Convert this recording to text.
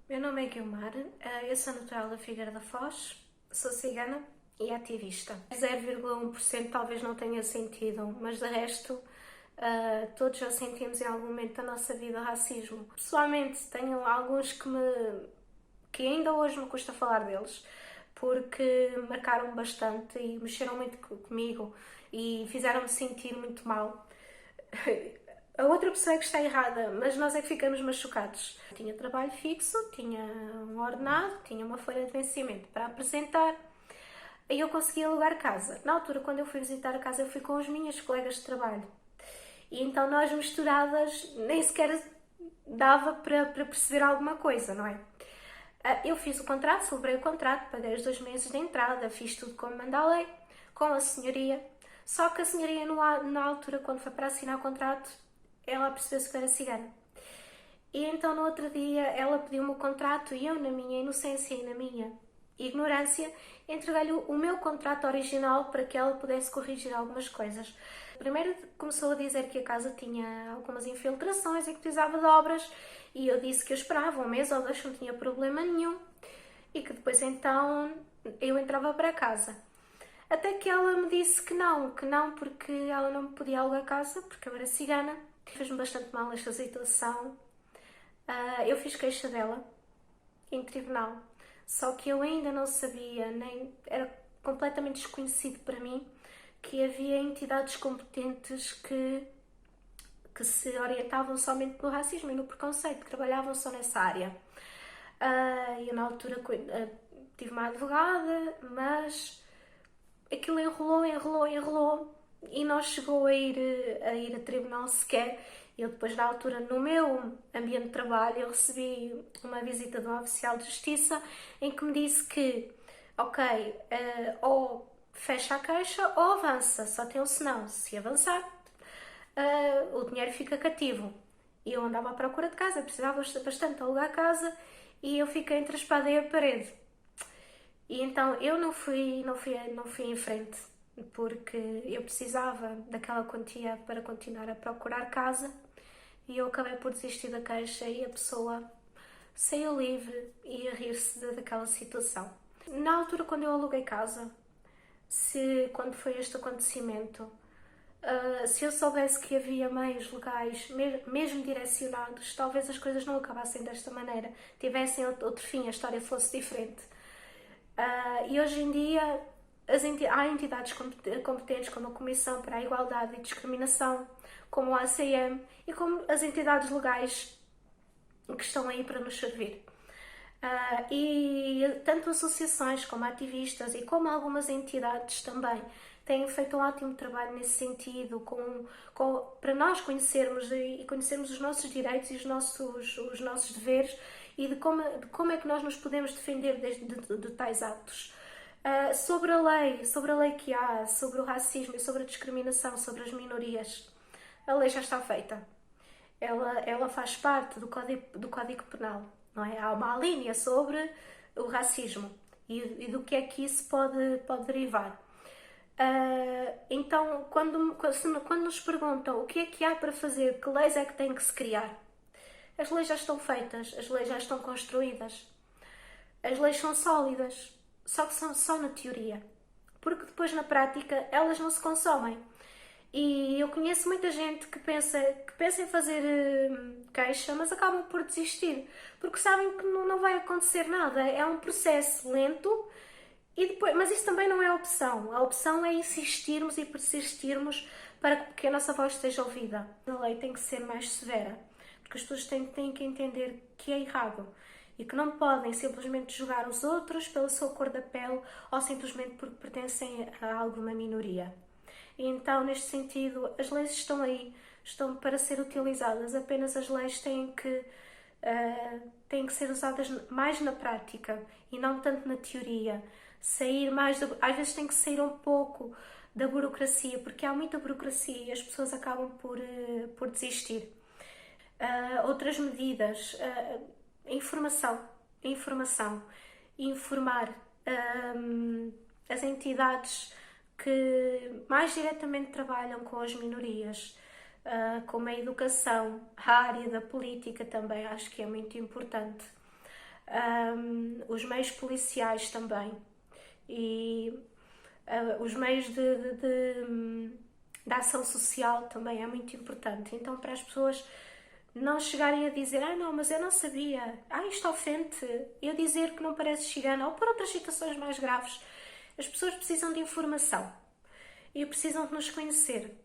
Meu nome é Guilmar, eu sou natural da Figueira da Foz, sou cigana e ativista. 0,1% talvez não tenha sentido, mas de resto todos já sentimos em algum momento da nossa vida racismo. Pessoalmente tenho alguns que ainda hoje me custa falar deles, porque marcaram bastante e mexeram muito comigo e fizeram-me sentir muito mal. A outra pessoa é que está errada, mas nós é que ficamos machucados. Tinha trabalho fixo, tinha um ordenado, tinha uma folha de vencimento para apresentar e eu consegui alugar casa. Na altura, quando eu fui visitar a casa, eu fui com as minhas colegas de trabalho. E então nós misturadas nem sequer dava para perceber alguma coisa, não é? Eu fiz o contrato, celebrei o contrato, paguei os 2 meses de entrada, fiz tudo como manda a lei, com a senhoria. Só que a senhoria, na altura, quando foi para assinar o contrato, ela percebeu-se que eu era cigana. E então, no outro dia, ela pediu-me o contrato e eu, na minha inocência e na minha ignorância, entreguei-lhe o meu contrato original para que ela pudesse corrigir algumas coisas. Primeiro começou a dizer que a casa tinha algumas infiltrações e que precisava de obras, e eu disse que eu esperava 1 mês ou 2, não tinha problema nenhum, e que depois então eu entrava para casa. Até que ela me disse que não, porque ela não me podia alugar a casa, porque eu era cigana. Fez-me bastante mal esta situação. Eu fiz queixa dela em tribunal, só que eu ainda não sabia, nem era completamente desconhecido para mim, que havia entidades competentes que se orientavam somente no racismo e no preconceito, que trabalhavam só nessa área. Eu na altura tive uma advogada, mas aquilo enrolou, enrolou, enrolou e não chegou a ir a tribunal sequer. Eu depois, na altura, no meu ambiente de trabalho, eu recebi uma visita de um oficial de justiça em que me disse que, ok, ou fecha a queixa ou avança, só tem um senão. Se avançar, o dinheiro fica cativo. E eu andava à procura de casa, precisava bastante alugar a casa e eu fiquei entre a espada e a parede. E então eu não fui em frente, porque eu precisava daquela quantia para continuar a procurar casa e eu acabei por desistir da queixa e a pessoa saiu livre e a rir-se daquela situação. Na altura, quando eu aluguei casa, quando foi este acontecimento, se eu soubesse que havia meios legais, mesmo direcionados, talvez as coisas não acabassem desta maneira, tivessem outro fim, a história fosse diferente. E hoje em dia há entidades competentes como a Comissão para a Igualdade e Discriminação, como o ACM e como as entidades legais que estão aí para nos servir. E tanto associações como ativistas e como algumas entidades também têm feito um ótimo trabalho nesse sentido, para nós conhecermos e conhecermos os nossos direitos e os nossos deveres e de como é que nós nos podemos defender de tais atos. Sobre a lei que há, sobre o racismo e sobre a discriminação, sobre as minorias, a lei já está feita. Ela faz parte do Código Penal, não é? Há uma linha sobre o racismo e do que é que isso pode derivar. Então, quando nos perguntam o que é que há para fazer, que leis é que têm que se criar, as leis já estão feitas, as leis já estão construídas, as leis são sólidas, só que são só na teoria, porque depois na prática elas não se consomem. E eu conheço muita gente que pensa em fazer queixa, mas acabam por desistir, porque sabem que não vai acontecer nada. É um processo lento, mas isso também não é a opção. A opção é insistirmos e persistirmos para que a nossa voz seja ouvida. A lei tem que ser mais severa, porque as pessoas têm que entender que é errado e que não podem simplesmente julgar os outros pela sua cor da pele ou simplesmente porque pertencem a alguma minoria. E então, neste sentido, as leis estão aí, estão para ser utilizadas, apenas as leis têm que ser usadas mais na prática e não tanto na teoria. Às vezes tem que sair um pouco da burocracia, porque há muita burocracia e as pessoas acabam por desistir. Outras medidas, informação, informação, informar as entidades que mais diretamente trabalham com as minorias, como a educação, a área da política também acho que é muito importante. os meios policiais também e os meios de ação social também é muito importante. Então, para as pessoas não chegarem a dizer não, mas eu não sabia, isto ofende, eu dizer que não parece cigana, ou por outras situações mais graves, as pessoas precisam de informação e precisam de nos conhecer.